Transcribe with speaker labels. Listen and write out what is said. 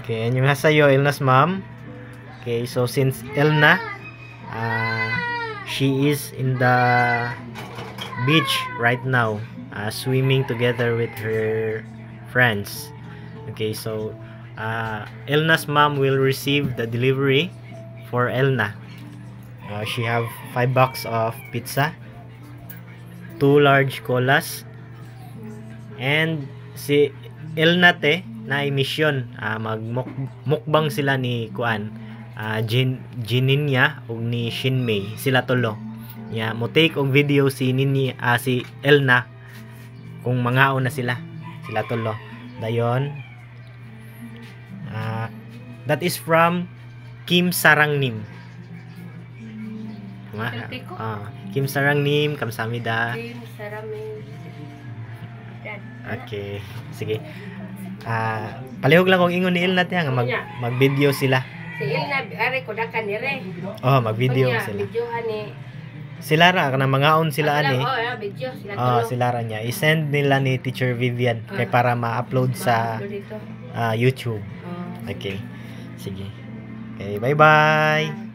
Speaker 1: Okay, annyeonghaseyo, Elna's mom. Okay, so since Elna, she is in the beach right now, swimming together with her friends. Okay, so Elna's mom will receive the delivery for Elna. She have 5 box of pizza, 2 large colas, and si Elna te na mission, magmukbang sila ni Kuan, Jininya ug ni Shinmei, sila tulo. Mo take og video si si Elna kung mangaon na sila tulo. Dayon, that is from Kim Sarangnim. Kim Sarangnim, kamsamida.
Speaker 2: Kim Sarangnim.
Speaker 1: Okay, sige. Palihog lang kung ingon ni Elna nga mag-video sila.
Speaker 2: Si Elna ari ko dakan dire.
Speaker 1: Mag-video sila.
Speaker 2: Videohan ni
Speaker 1: sila ra kana mangaon sila ani.
Speaker 2: Video sila tulo.
Speaker 1: Sila ra niya. I-send nila ni Teacher Vivian kay para ma-upload sa YouTube. Okay. Sige. Okay, bye-bye.